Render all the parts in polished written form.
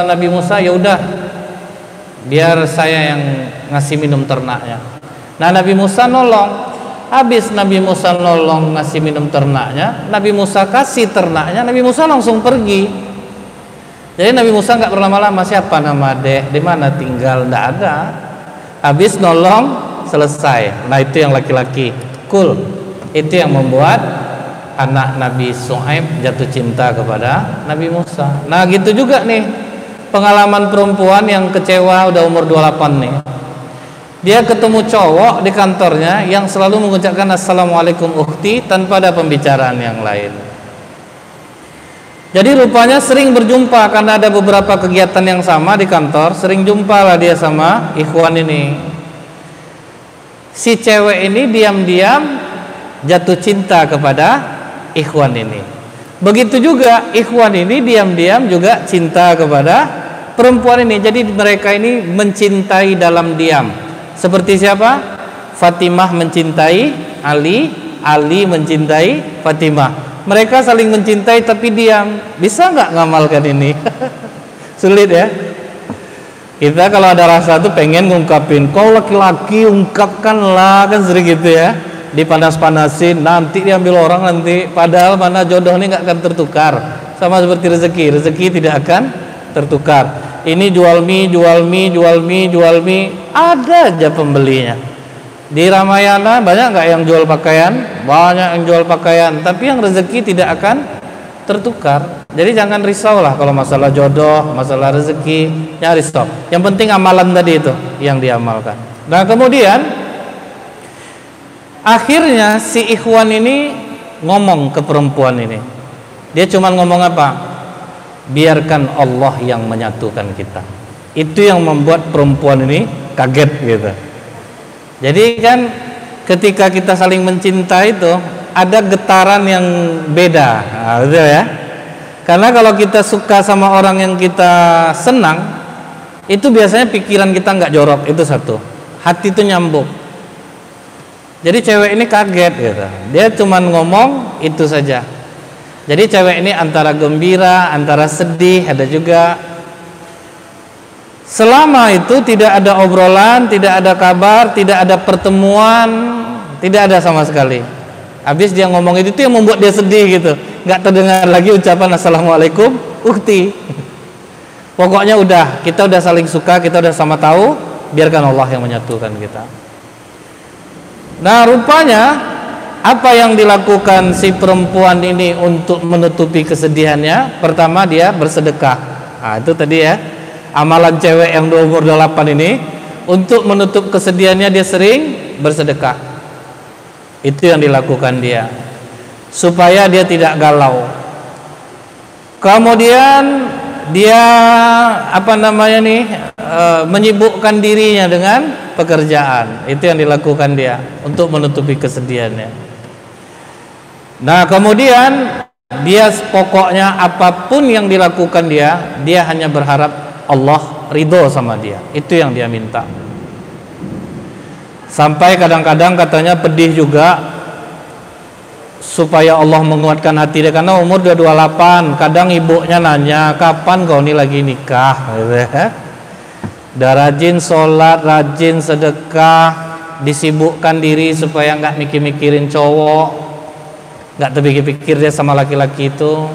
Nabi Musa, ya udah biar saya yang ngasih minum ternaknya. Nah, Nabi Musa nolong. Habis Nabi Musa nolong ngasih minum ternaknya, Nabi Musa kasih ternaknya, Nabi Musa langsung pergi. Jadi Nabi Musa nggak berlama-lama, siapa nama dek, di mana tinggal, nggak ada. Habis nolong selesai. Nah, itu yang laki-laki cool. Itu yang membuat anak Nabi Shu'aib jatuh cinta kepada Nabi Musa. Nah, gitu juga nih pengalaman perempuan yang kecewa udah umur 28 nih. Dia ketemu cowok di kantornya yang selalu mengucapkan assalamualaikum ukhti tanpa ada pembicaraan yang lain. Jadi rupanya sering berjumpa karena ada beberapa kegiatan yang sama di kantor. Sering jumpa lah dia sama ikhwan ini. Si cewek ini diam-diam jatuh cinta kepada ikhwan ini. Begitu juga ikhwan ini diam-diam juga cinta kepada perempuan ini. Jadi mereka ini mencintai dalam diam. Seperti siapa? Fatimah mencintai Ali, Ali mencintai Fatimah. Mereka saling mencintai tapi diam. Bisa nggak ngamalkan ini? Sulit ya. Kita kalau ada rasa tuh pengen ngungkapin. Kau laki-laki ungkapkanlah, kan sering gitu ya. Dipanas-panasin, nanti diambil orang nanti. Padahal mana jodoh ini nggak akan tertukar. Sama seperti rezeki, rezeki tidak akan tertukar. Ini jual mie, jual mie, jual mie, jual mie, ada aja pembelinya. Di Ramayana banyak nggak yang jual pakaian? Banyak yang jual pakaian, tapi yang rezeki tidak akan tertukar. Jadi jangan risau lah kalau masalah jodoh, masalah rezeki, jangan risau. Yang penting amalan tadi itu yang diamalkan. Nah, kemudian akhirnya si ikhwan ini ngomong ke perempuan ini. Dia cuma ngomong apa? Biarkan Allah yang menyatukan kita. Itu yang membuat perempuan ini kaget gitu. Jadi kan ketika kita saling mencinta itu ada getaran yang beda, nah, betul ya. Karena kalau kita suka sama orang yang kita senang, itu biasanya pikiran kita nggak jorok, itu satu. Hati itu nyambung. Jadi cewek ini kaget gitu. Dia cuma ngomong itu saja. Jadi cewek ini antara gembira, antara sedih, ada juga. Selama itu tidak ada obrolan, tidak ada kabar, tidak ada pertemuan, tidak ada sama sekali. Habis dia ngomong itu yang membuat dia sedih gitu. Nggak terdengar lagi ucapan assalamualaikum ukhti. Pokoknya udah, kita udah saling suka, kita udah sama tahu, biarkan Allah yang menyatukan kita. Nah, rupanya apa yang dilakukan si perempuan ini untuk menutupi kesedihannya? Pertama, dia bersedekah. Nah, itu tadi ya, amalan cewek yang umur 28 ini. Untuk menutup kesedihannya dia sering bersedekah. Itu yang dilakukan dia, supaya dia tidak galau. Kemudian dia menyibukkan dirinya dengan pekerjaan. Itu yang dilakukan dia untuk menutupi kesedihannya. Nah, kemudian dia pokoknya apapun yang dilakukan dia hanya berharap Allah ridho sama dia. Itu yang dia minta. Sampai kadang-kadang katanya pedih juga supaya Allah menguatkan hati dia, karena umur udah 28. Kadang ibunya nanya, kapan kau ini lagi nikah? Udah rajin sholat, rajin sedekah, disibukkan diri supaya nggak mikir-mikirin cowok, nggak terpikir-pikir dia sama laki-laki itu.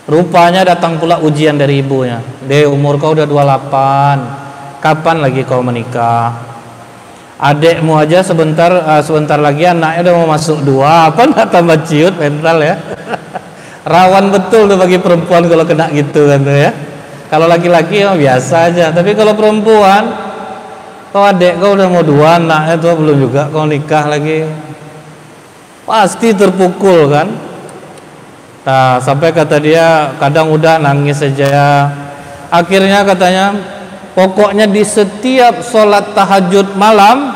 Rupanya datang pula ujian dari ibunya. Deh, umur kau udah 28, kapan lagi kau menikah? Adekmu aja sebentar lagi anaknya udah mau masuk 2, apa nggak tambah ciut mental ya. Rawan betul tuh bagi perempuan kalau kena gitu kan tuh ya. Kalau laki-laki ya biasa aja, tapi kalau perempuan, kau adek kau udah mau 2, anaknya tuh belum juga kau nikah lagi, pasti terpukul kan. Nah, sampai kata dia kadang udah nangis saja. Akhirnya katanya, pokoknya di setiap sholat tahajud malam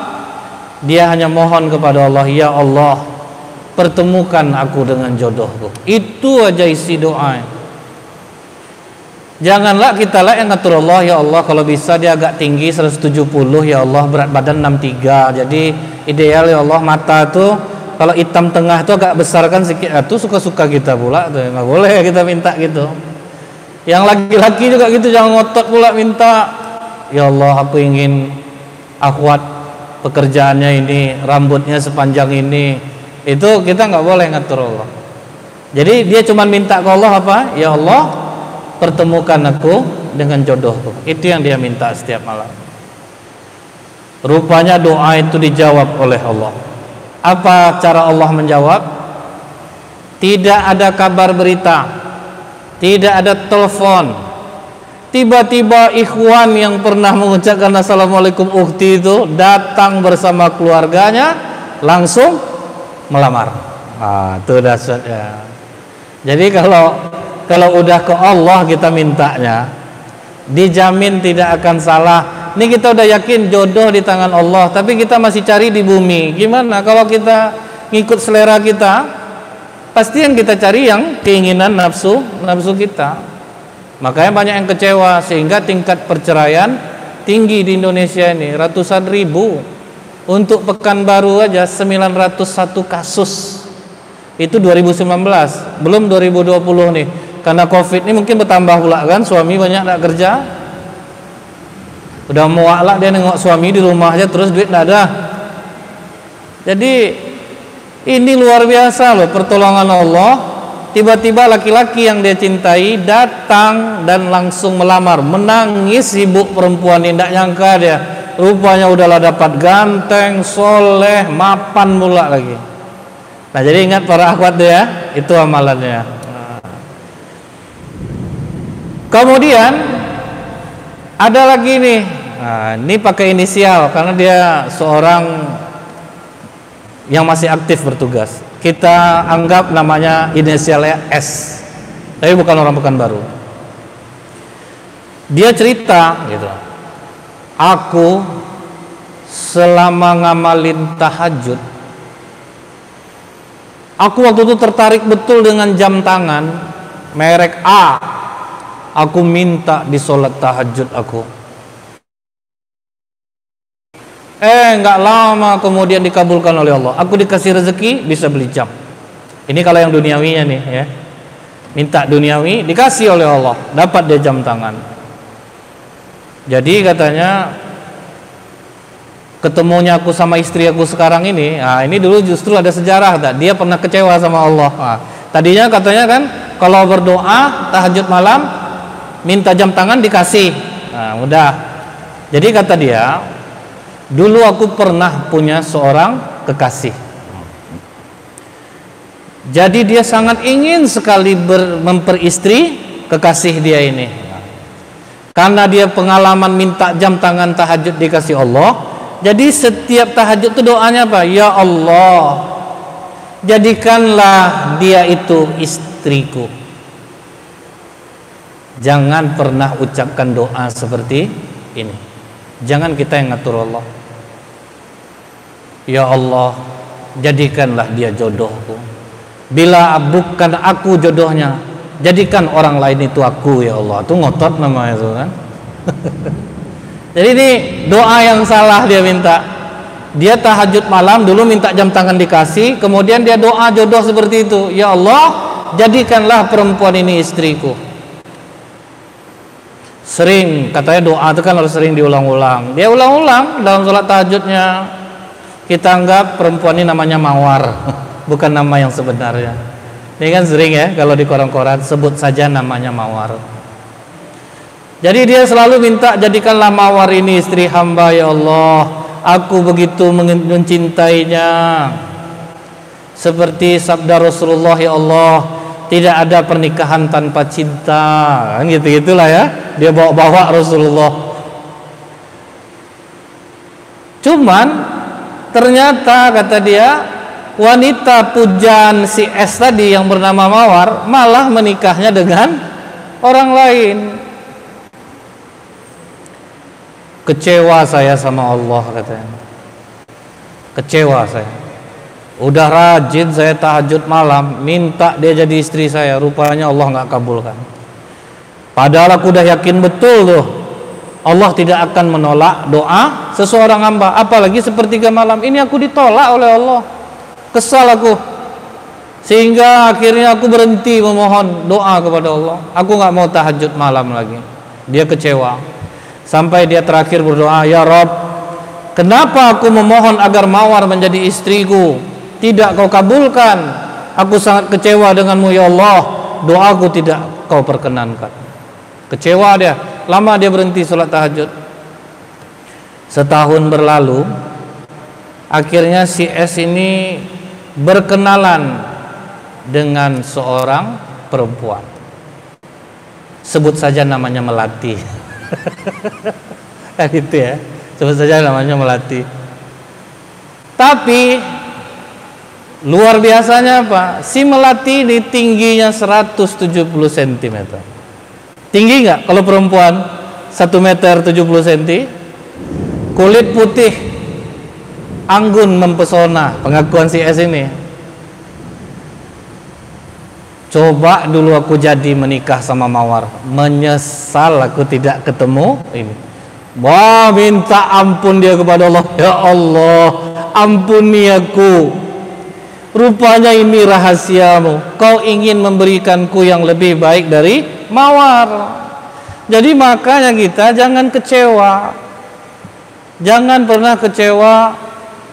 dia hanya mohon kepada Allah, ya Allah, pertemukan aku dengan jodohku. Itu aja isi doa. Janganlah kita lah yang ngatur Allah, ya Allah kalau bisa dia agak tinggi 170, ya Allah berat badan 63. Jadi ideal ya Allah mata tuh kalau hitam tengah tuh agak besar kan sedikit. Itu suka-suka kita pula tuh, nggak boleh kita minta gitu. Yang laki-laki juga gitu, jangan ngotot pula minta, ya Allah aku ingin akhwat pekerjaannya ini, rambutnya sepanjang ini. Itu kita nggak boleh ngatur Allah. Jadi dia cuma minta ke Allah apa? Ya Allah, pertemukan aku dengan jodohku. Itu yang dia minta setiap malam. Rupanya doa itu dijawab oleh Allah. Apa cara Allah menjawab? Tidak ada kabar berita, tidak ada telepon. Tiba-tiba ikhwan yang pernah mengucapkan assalamualaikum ukhti itu datang bersama keluarganya langsung melamar. Itu dahsyatnya. Jadi kalau udah ke Allah kita mintanya, dijamin tidak akan salah. Ini kita udah yakin jodoh di tangan Allah, tapi kita masih cari di bumi. Gimana kalau kita ngikut selera kita? Pasti yang kita cari yang keinginan nafsu kita. Makanya banyak yang kecewa, sehingga tingkat perceraian tinggi di Indonesia ini, ratusan ribu. Untuk Pekanbaru aja 901 kasus. Itu 2019, belum 2020 nih. Karena Covid ini mungkin bertambah pula kan, suami banyak tak kerja. Udah muak lah dia nengok suami di rumah aja, terus duit tak ada. Jadi ini luar biasa loh pertolongan Allah. Tiba-tiba laki-laki yang dia cintai datang dan langsung melamar. Menangis ibu perempuan ini, tidak nyangka dia. Rupanya udahlah dapat ganteng, soleh, mapan pula lagi. Nah jadi ingat para akhwat ya, itu amalannya. Kemudian ada lagi nih. Nah, ini pakai inisial karena dia seorang yang masih aktif bertugas. Kita anggap namanya inisialnya S. Tapi bukan orang Pekanbaru. Dia cerita gitu. Aku selama ngamalin tahajud, aku waktu itu tertarik betul dengan jam tangan merek A. Aku minta di sholat tahajud aku. Nggak lama kemudian dikabulkan oleh Allah. Aku dikasih rezeki bisa beli jam. Ini kalau yang duniawinya nih ya. Minta duniawi dikasih oleh Allah, dapat dia jam tangan. Jadi katanya ketemunya aku sama istri aku sekarang ini, ini dulu justru ada sejarah, dia pernah kecewa sama Allah. Tadinya katanya kan kalau berdoa tahajud malam minta jam tangan dikasih, udah. Jadi kata dia, dulu aku pernah punya seorang kekasih. Jadi dia sangat ingin sekali memperistri kekasih dia ini. Karena dia pengalaman minta jam tangan tahajud dikasih Allah. Jadi setiap tahajud itu doanya apa? Ya Allah, jadikanlah dia itu istriku. Jangan pernah ucapkan doa seperti ini. Jangan kita yang ngatur Allah. Ya Allah, jadikanlah dia jodohku. Bila bukan aku jodohnya, jadikan orang lain itu aku ya Allah. Itu ngotot namanya itu kan. Jadi ini doa yang salah dia minta. Dia tahajud malam dulu minta jam tangan dikasih, kemudian dia doa jodoh seperti itu. Ya Allah, jadikanlah perempuan ini istriku. Sering katanya doa itu kan harus sering diulang-ulang. Dia ulang-ulang dalam sholat tahajudnya. Kita anggap perempuan ini namanya Mawar, bukan nama yang sebenarnya. Ini kan sering ya kalau di koran-koran sebut saja namanya Mawar. Jadi dia selalu minta jadikanlah Mawar ini istri hamba ya Allah. Aku begitu mencintainya. Seperti sabda Rasulullah ya Allah, tidak ada pernikahan tanpa cinta. Kan gitu-gitulah ya. Dia bawa-bawa Rasulullah. Cuman ternyata kata dia, wanita pujaan si S tadi yang bernama Mawar malah menikahnya dengan orang lain. Kecewa saya sama Allah katanya. Kecewa saya. Udah rajin saya tahajud malam, minta dia jadi istri saya, rupanya Allah nggak kabulkan. Padahal aku udah yakin betul tuh, Allah tidak akan menolak doa seseorang hamba. Apalagi sepertiga malam ini aku ditolak oleh Allah. Kesal aku. Sehingga akhirnya aku berhenti memohon doa kepada Allah. Aku nggak mau tahajud malam lagi. Dia kecewa. Sampai dia terakhir berdoa, ya Rob, kenapa aku memohon agar Mawar menjadi istriku, tidak kau kabulkan? Aku sangat kecewa denganmu ya Allah. Doaku tidak kau perkenankan. Kecewa dia. Lama dia berhenti sholat tahajud. Setahun berlalu, akhirnya si S ini berkenalan dengan seorang perempuan. Sebut saja namanya Melati. Kan itu ya. Sebut saja namanya Melati. Tapi luar biasanya apa? Si Melati ini tingginya 170 cm. Tinggi nggak kalau perempuan 1 meter 70 cm? Kulit putih, anggun mempesona, pengakuan si S ini. Coba dulu aku jadi menikah sama Mawar, menyesal aku tidak ketemu ini. Wah, minta ampun dia kepada Allah. Ya Allah, ampuni aku. Rupanya ini rahasiamu. Kau ingin memberikanku yang lebih baik dari Mawar. Jadi makanya kita jangan kecewa. Jangan pernah kecewa.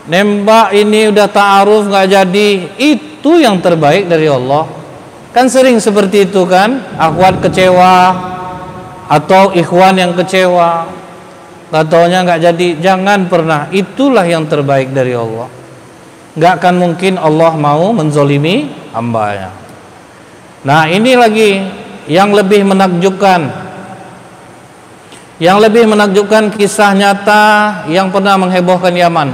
Nembak ini udah ta'aruf nggak jadi. Itu yang terbaik dari Allah. Kan sering seperti itu kan, akhwat kecewa atau ikhwan yang kecewa, gak taunya nggak jadi. Jangan pernah, itulah yang terbaik dari Allah. Nggak akan mungkin Allah mau menzolimi hambanya. Nah ini lagi yang lebih menakjubkan. Yang lebih menakjubkan kisah nyata yang pernah menghebohkan Yaman.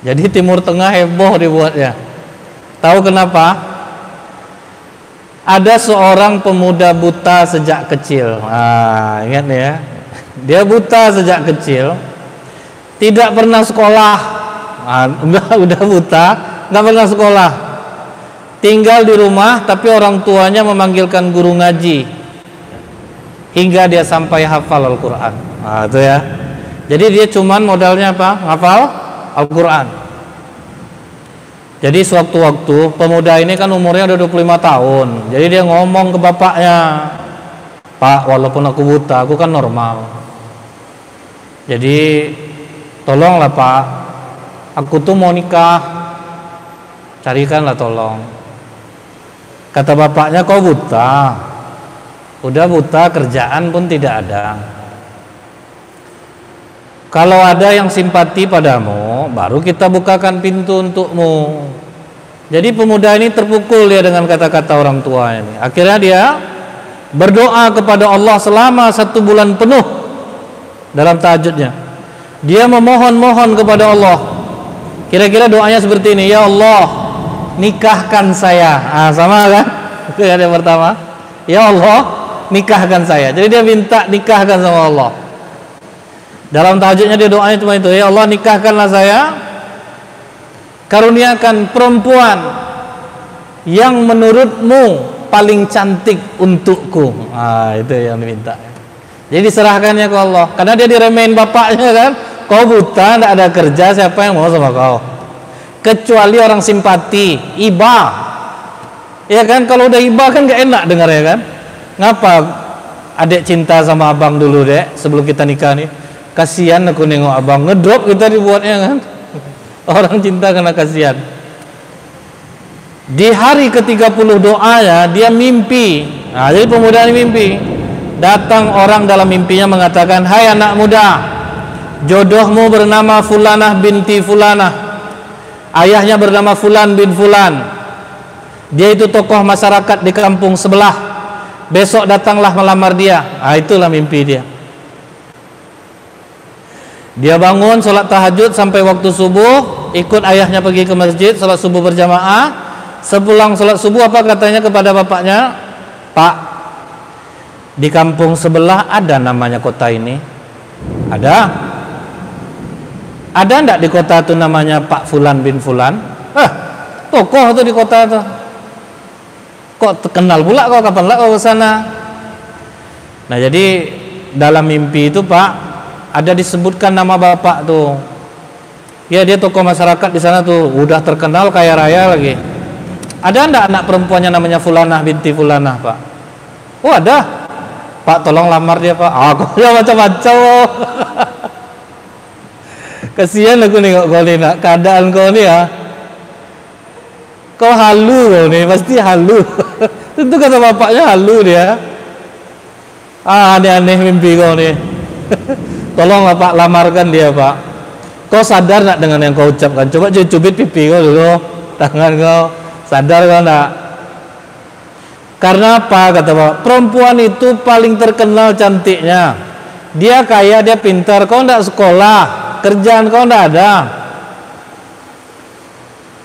Jadi Timur Tengah heboh dibuatnya. Tahu kenapa? Ada seorang pemuda buta sejak kecil. Ingat ya, dia buta sejak kecil, tidak pernah sekolah. Udah buta, nggak pernah sekolah. Tinggal di rumah, tapi orang tuanya memanggilkan guru ngaji hingga dia sampai hafal Al-Quran. Itu ya. Jadi dia cuman modalnya apa? Hafal Al-Quran. Jadi sewaktu-waktu pemuda ini kan umurnya udah 25 tahun. Jadi dia ngomong ke bapaknya, Pak, walaupun aku buta, aku kan normal. Jadi tolonglah Pak, aku tuh mau nikah, carikanlah tolong. Kata bapaknya, kau buta, udah buta, kerjaan pun tidak ada. Kalau ada yang simpati padamu, baru kita bukakan pintu untukmu. Jadi pemuda ini terpukul ya dengan kata-kata orang tua ini. Akhirnya dia berdoa kepada Allah selama 1 bulan penuh dalam tahajudnya. Dia memohon-mohon kepada Allah. Kira-kira doanya seperti ini, ya Allah, nikahkan saya. Sama kan? Itu yang pertama. Ya Allah, nikahkan saya. Jadi dia minta nikahkan sama Allah. Dalam tahajudnya dia doanya cuma itu, ya Allah, nikahkanlah saya, karuniakan perempuan yang menurutmu paling cantik untukku. Itu yang diminta. Jadi diserahkannya ke Allah, karena dia diremehin bapaknya kan, kau buta, tidak ada kerja, siapa yang mau sama kau? Kecuali orang simpati, iba. Ya kan, kalau udah iba kan gak enak dengar ya kan. Ngapa adek cinta sama abang dulu dek sebelum kita nikah nih? Kasihan aku nengok abang, ngedrop kita dibuatnya kan. Orang cinta karena kasihan. Di hari ke-30 doanya dia mimpi. Jadi pemuda ini mimpi. Datang orang dalam mimpinya mengatakan, hai anak muda, jodohmu bernama Fulanah binti Fulanah, ayahnya bernama Fulan bin Fulan, dia itu tokoh masyarakat di kampung sebelah, besok datanglah melamar dia. Itulah mimpi dia. Dia bangun, sholat tahajud sampai waktu subuh, ikut ayahnya pergi ke masjid, sholat subuh berjamaah. Sepulang sholat subuh, apa katanya kepada bapaknya? Pak, di kampung sebelah ada namanya kota ini? Ada? Ada enggak di kota itu namanya Pak Fulan bin Fulan? Tokoh tuh di kota itu. Kok terkenal pula kok, kapan lah kau ke sana? Nah jadi dalam mimpi itu Pak, ada disebutkan nama bapak tuh. Ya dia tokoh masyarakat di sana tuh, udah terkenal kaya raya lagi. Ada enggak anak perempuannya namanya Fulanah binti Fulanah, Pak? Oh, ada. Pak, tolong lamar dia, Pak. Aku ya macam-macam. Kasihan aku nih kau nih, nak keadaan kau nih ya. Kau halu kau nih, pasti halu. Tentu kata bapaknya halu dia. Aneh-aneh mimpi kau nih. Tolong Pak lamarkan dia, Pak. Kau sadar nak dengan yang kau ucapkan? Coba cubit pipi kau dulu, tangan kau. Sadar kau nak? Karena apa kata Bapak? Perempuan itu paling terkenal cantiknya. Dia kaya, dia pintar. Kau ndak sekolah, kerjaan kau ndak ada.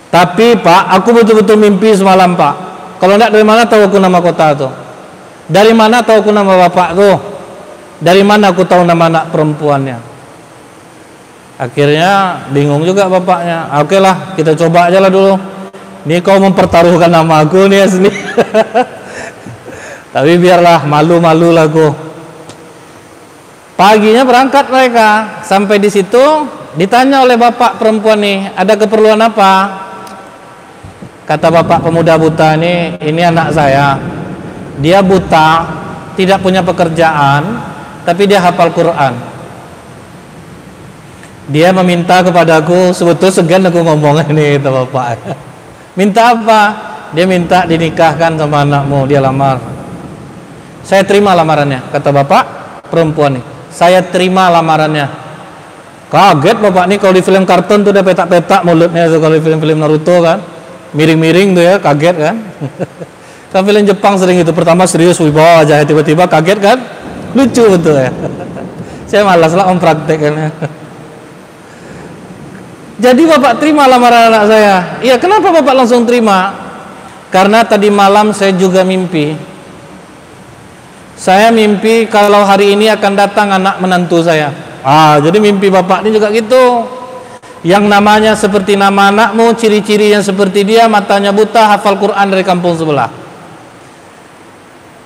Tapi Pak, aku betul-betul mimpi semalam, Pak. Kalau ndak, dari mana tahu aku nama kota tuh? Dari mana tahu aku nama bapak tuh? Dari mana aku tahu nama anak perempuannya? Akhirnya bingung juga bapaknya. Oke lah, kita coba aja lah dulu. Ini kau mempertaruhkan nama aku nih asli. Tapi biarlah, malu-malu lah aku. Paginya berangkat mereka. Sampai di situ ditanya oleh bapak perempuan nih, ada keperluan apa? Kata bapak pemuda buta ini anak saya. Dia buta, tidak punya pekerjaan, tapi dia hafal Quran. Dia meminta kepadaku, sebetulnya segan aku ngomong ini, kata bapak. Minta apa? Dia minta dinikahkan sama anakmu, dia lamar. Saya terima lamarannya, kata bapak perempuan nih. Saya terima lamarannya. Kaget bapak nih, kalau di film kartun tuh udah petak-petak mulutnya, kalau di film-film Naruto kan, miring-miring tuh ya, kaget kan. Kan film Jepang sering itu, pertama serius wibawa aja, tiba-tiba kaget kan, lucu betul ya. Saya malas lah mempraktekannya. Jadi bapak terima lamaran anak saya. Iya, kenapa bapak langsung terima? Karena tadi malam saya juga mimpi. Saya mimpi kalau hari ini akan datang anak menantu saya. Jadi mimpi bapak ini juga gitu. Yang namanya seperti nama anakmu, ciri-cirinya seperti dia, matanya buta, hafal Quran dari kampung sebelah.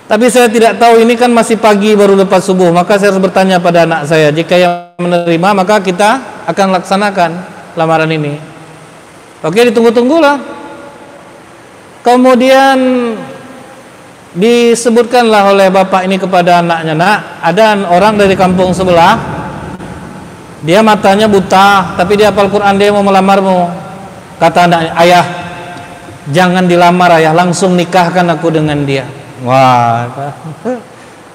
Tapi saya tidak tahu, ini kan masih pagi baru lepas subuh, maka saya harus bertanya pada anak saya. Jika yang menerima, maka kita akan laksanakan lamaran ini. Oke, ditunggu-tunggulah. Kemudian disebutkanlah oleh bapak ini kepada anaknya, nak, ada orang dari kampung sebelah, dia matanya buta, tapi dia hafal Quran, dia mau melamarmu. Kata anaknya, ayah, jangan dilamar ayah, langsung nikahkan aku dengan dia. Wah,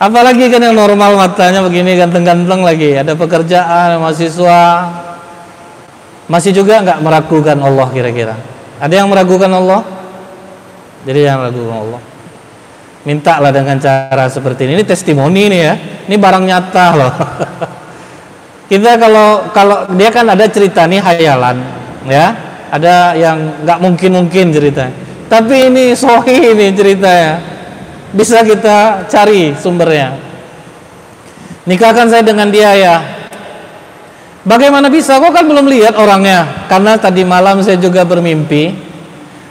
apalagi kan yang normal matanya begini, ganteng-ganteng lagi, ada pekerjaan, mahasiswa, masih juga nggak meragukan Allah kira-kira? Ada yang meragukan Allah? Jadi yang meragukan Allah, mintalah dengan cara seperti ini. Ini testimoni nih ya, ini barang nyata loh. Kita kalau dia kan ada cerita nih hayalan, ya, ada yang nggak mungkin cerita. Tapi ini sahih ini ceritanya, bisa kita cari sumbernya. Nikahkan saya dengan dia ya. Bagaimana bisa? Kok kan belum lihat orangnya? Karena tadi malam saya juga bermimpi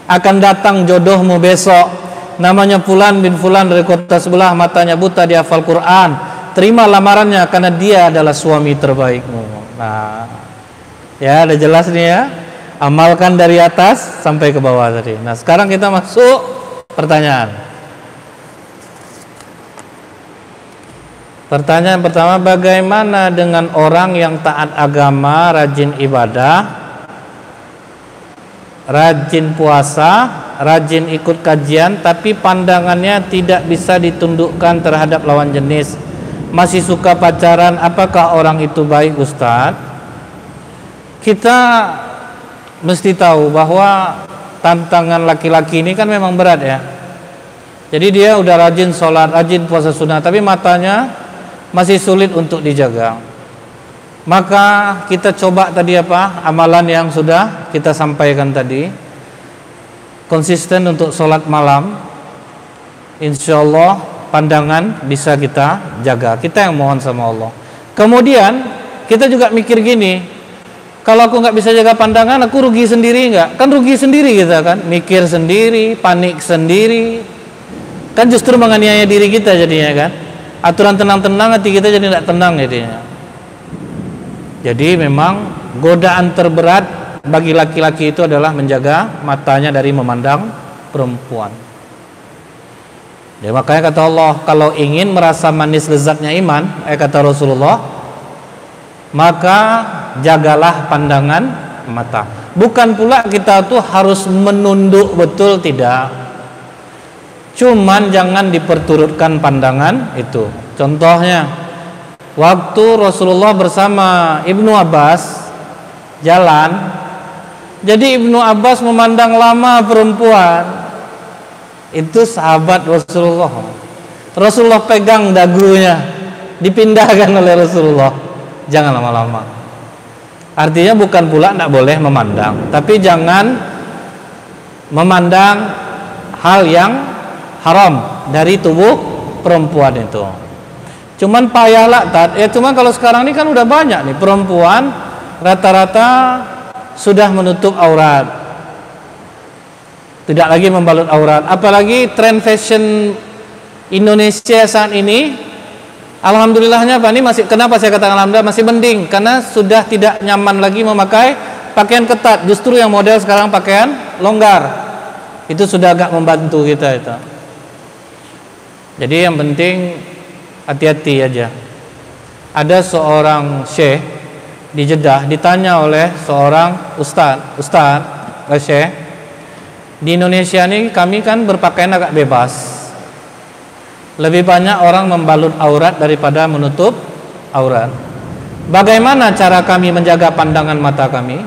akan datang jodohmu besok. Namanya Fulan bin Fulan dari kota sebelah, matanya buta, dia hafal Quran. Terima lamarannya karena dia adalah suami terbaikmu. Nah, ya udah jelas nih ya. Amalkan dari atas sampai ke bawah tadi. Nah, sekarang kita masuk pertanyaan. Pertanyaan pertama, bagaimana dengan orang yang taat agama, rajin ibadah, rajin puasa, rajin ikut kajian, tapi pandangannya tidak bisa ditundukkan terhadap lawan jenis, masih suka pacaran, apakah orang itu baik, Ustadz? Kita mesti tahu bahwa tantangan laki-laki ini kan memang berat ya. Jadi dia udah rajin sholat, rajin puasa sunnah, tapi matanya masih sulit untuk dijaga. Maka kita coba tadi apa, amalan yang sudah kita sampaikan tadi, konsisten untuk sholat malam, insya Allah pandangan bisa kita jaga. Kita yang mohon sama Allah. Kemudian kita juga mikir gini, kalau aku nggak bisa jaga pandangan, aku rugi sendiri nggak? Kan rugi sendiri kita kan, mikir sendiri, panik sendiri, kan justru menganiaya diri kita jadinya kan. Aturan tenang-tenang, hati kita jadi tidak tenang jadinya. Jadi memang godaan terberat bagi laki-laki itu adalah menjaga matanya dari memandang perempuan. Ya, makanya kata Allah, kalau ingin merasa manis lezatnya iman, kata Rasulullah, maka jagalah pandangan mata. Bukan pula kita tuh harus menunduk betul, tidak. Cuman jangan diperturutkan pandangan itu. Contohnya, waktu Rasulullah bersama Ibnu Abbas jalan, jadi Ibnu Abbas memandang lama perempuan. Itu sahabat Rasulullah. Rasulullah pegang dagunya, dipindahkan oleh Rasulullah. Jangan lama-lama. Artinya bukan pula tidak boleh memandang, tapi jangan memandang hal yang haram dari tubuh perempuan itu. Cuman payahlah cuman kalau sekarang ini kan udah banyak nih perempuan rata-rata sudah menutup aurat, tidak lagi membalut aurat. Apalagi tren fashion Indonesia saat ini, alhamdulillahnya Pak, ini masih, kenapa saya katakan alhamdulillah masih mending, karena sudah tidak nyaman lagi memakai pakaian ketat. Justru yang model sekarang pakaian longgar, itu sudah agak membantu kita itu. Jadi yang penting hati-hati aja. Ada seorang syekh di Jeddah ditanya oleh seorang ustadz, syekh, di Indonesia ini kami kan berpakaian agak bebas. Lebih banyak orang membalut aurat daripada menutup aurat. Bagaimana cara kami menjaga pandangan mata kami?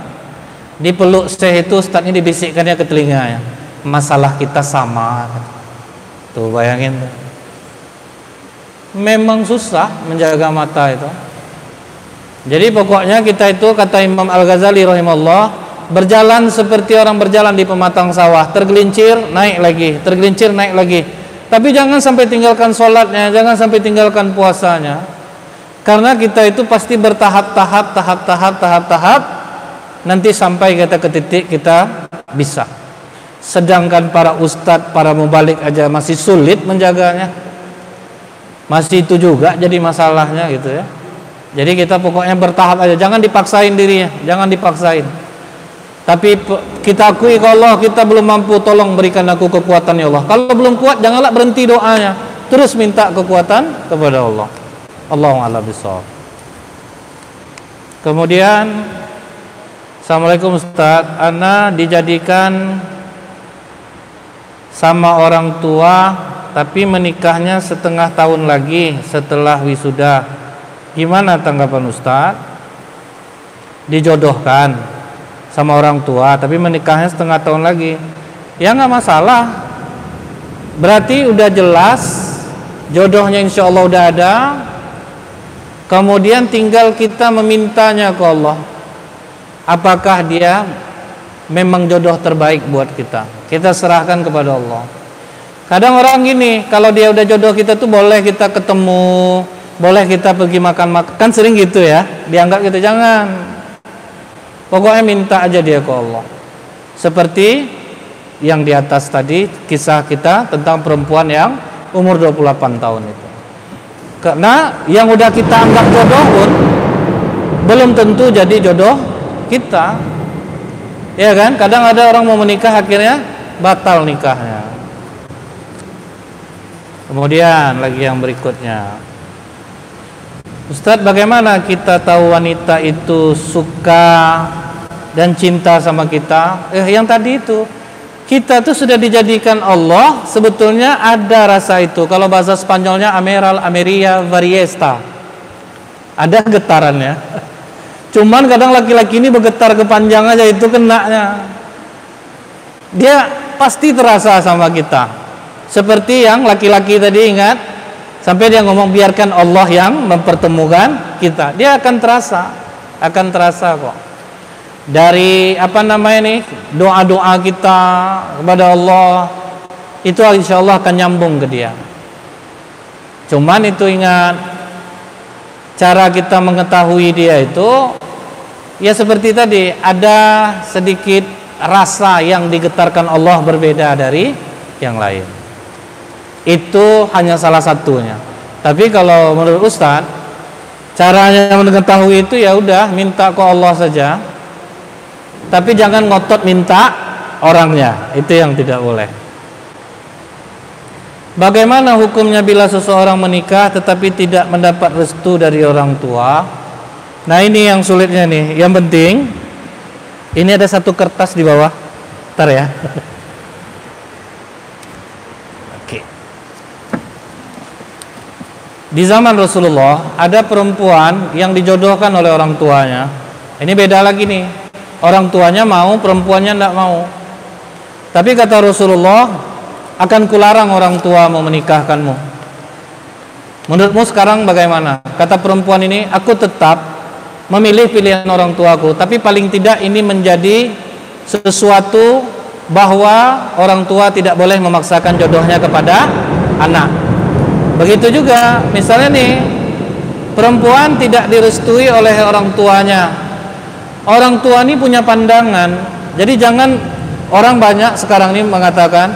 Dipeluk syekh itu, ustadznya dibisikkannya ke telinganya, masalah kita sama. Tuh bayangin tuh. Memang susah menjaga mata itu. Jadi pokoknya kita itu, kata Imam Al-Ghazali rahimahullah, berjalan seperti orang berjalan di pematang sawah, tergelincir naik lagi, tergelincir naik lagi. Tapi jangan sampai tinggalkan sholatnya, jangan sampai tinggalkan puasanya, karena kita itu pasti bertahap-tahap, nanti sampai kita ke titik kita bisa. Sedangkan para ustadz, para mubalik aja masih sulit menjaganya, masih itu juga jadi masalahnya gitu ya. Jadi kita pokoknya bertahap aja, jangan dipaksain dirinya, jangan dipaksain. Tapi kita akui, kalau Allah kita belum mampu, tolong berikan aku kekuatan ya Allah. Kalau belum kuat, janganlah berhenti doanya, terus minta kekuatan kepada Allah. Allahu a'lam bishawab. Kemudian, Assalamualaikum Ustaz, ana dijadikan sama orang tua, tapi menikahnya setengah tahun lagi setelah wisuda. Gimana tanggapan Ustaz? Dijodohkan sama orang tua, tapi menikahnya setengah tahun lagi, ya nggak masalah. Berarti udah jelas jodohnya, insya Allah udah ada. Kemudian tinggal kita memintanya ke Allah, apakah dia memang jodoh terbaik buat kita. Kita serahkan kepada Allah. Kadang orang gini, kalau dia udah jodoh kita tuh boleh kita ketemu, boleh kita pergi makan-makan, kan sering gitu ya, dianggap gitu. Jangan. Pokoknya minta aja dia ke Allah. Seperti yang di atas tadi, kisah kita tentang perempuan yang umur 28 tahun itu. Karena yang udah kita anggap jodoh pun belum tentu jadi jodoh kita. Ya kan? Kadang ada orang mau menikah akhirnya batal nikahnya. Kemudian lagi yang berikutnya, Ustadz, bagaimana kita tahu wanita itu suka dan cinta sama kita? Yang tadi itu, kita tuh sudah dijadikan Allah, sebetulnya ada rasa itu. Kalau bahasa Spanyolnya ameral, ameria, variesta, ada getarannya. Cuman kadang laki-laki ini bergetar kepanjang aja, itu kenanya. Dia pasti terasa sama kita. Seperti yang laki-laki tadi, ingat, sampai dia ngomong biarkan Allah yang mempertemukan kita. Dia akan terasa kok. Dari doa-doa kita kepada Allah, itu insya Allah akan nyambung ke dia. Cuman itu ingat, cara kita mengetahui dia itu ya seperti tadi, ada sedikit rasa yang digetarkan Allah berbeda dari yang lain. Itu hanya salah satunya. Tapi kalau menurut Ustadz, caranya mengetahui itu ya udah minta ke Allah saja. Tapi jangan ngotot minta orangnya, itu yang tidak boleh. Bagaimana hukumnya bila seseorang menikah tetapi tidak mendapat restu dari orang tua? Nah, ini yang sulitnya nih. Yang penting ini ada satu kertas di bawah. Ntar ya. Oke. Di zaman Rasulullah ada perempuan yang dijodohkan oleh orang tuanya. Ini beda lagi nih. Orang tuanya mau, perempuannya tidak mau. Tapi kata Rasulullah, akan kularang orang tua mau menikahkanmu. Menurutmu sekarang bagaimana? Kata perempuan ini, aku tetap memilih pilihan orang tuaku, tapi paling tidak ini menjadi sesuatu bahwa orang tua tidak boleh memaksakan jodohnya kepada anak. Begitu juga misalnya nih, perempuan tidak direstui oleh orang tuanya. Orang tua ini punya pandangan. Jadi jangan, orang banyak sekarang ini mengatakan,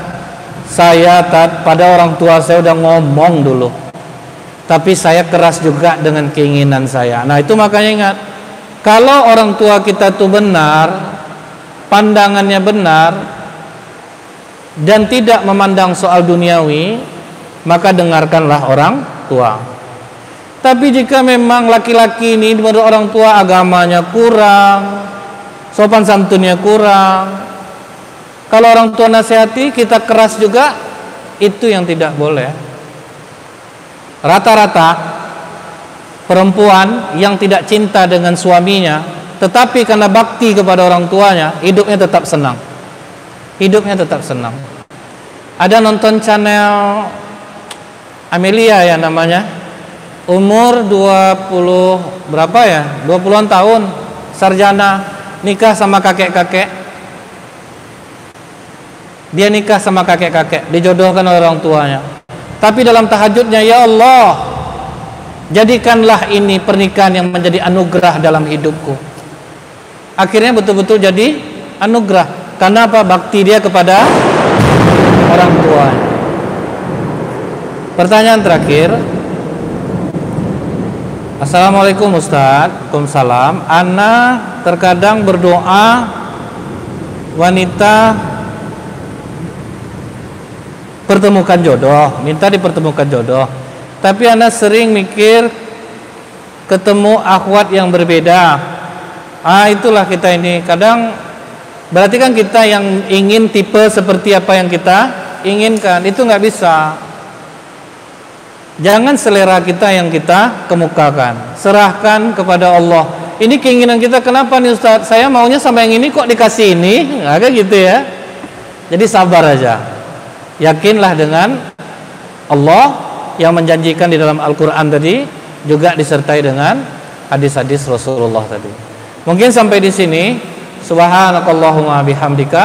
saya pada orang tua saya udah ngomong dulu, tapi saya keras juga dengan keinginan saya. Nah, itu makanya ingat, kalau orang tua kita tuh benar, pandangannya benar, dan tidak memandang soal duniawi, maka dengarkanlah orang tua. Tapi jika memang laki-laki ini menurut orang tua agamanya kurang, sopan santunnya kurang, kalau orang tua nasihati kita keras juga, itu yang tidak boleh. Rata-rata perempuan yang tidak cinta dengan suaminya, tetapi karena bakti kepada orang tuanya, hidupnya tetap senang. Hidupnya tetap senang. Ada nonton channel Amelia ya namanya, umur 20 berapa ya, 20-an tahun, sarjana, nikah sama kakek-kakek. Dia nikah sama kakek-kakek, dijodohkan oleh orang tuanya. Tapi dalam tahajudnya, ya Allah, jadikanlah ini pernikahan yang menjadi anugerah dalam hidupku. Akhirnya betul-betul jadi anugerah. Karena apa? Bakti dia kepada orang tuanya. Pertanyaan terakhir. Assalamualaikum Ustaz. Waalaikumsalam. Ana terkadang berdoa wanita pertemukan jodoh, minta dipertemukan jodoh. Tapi ana sering mikir ketemu akhwat yang berbeda. Itulah kita ini. Kadang berarti kan kita yang ingin tipe seperti apa yang kita inginkan. Itu nggak bisa. Jangan selera kita yang kita kemukakan. Serahkan kepada Allah. Ini keinginan kita, kenapa nih Ustaz? Saya maunya sama yang ini kok dikasih ini? Nggak kayak gitu ya. Jadi sabar aja. Yakinlah dengan Allah yang menjanjikan di dalam Al-Quran tadi, juga disertai dengan hadis-hadis Rasulullah tadi. Mungkin sampai di sini. Subhanakallahumma bihamdika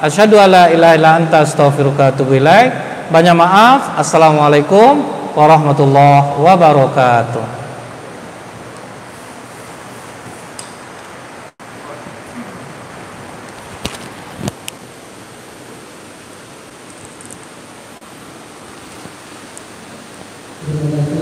asyhadu alla ilaha illa anta astaghfiruka wa atubu ilaik. Banyak maaf. Assalamualaikum warahmatullahi wabarakatuh. Terima kasih.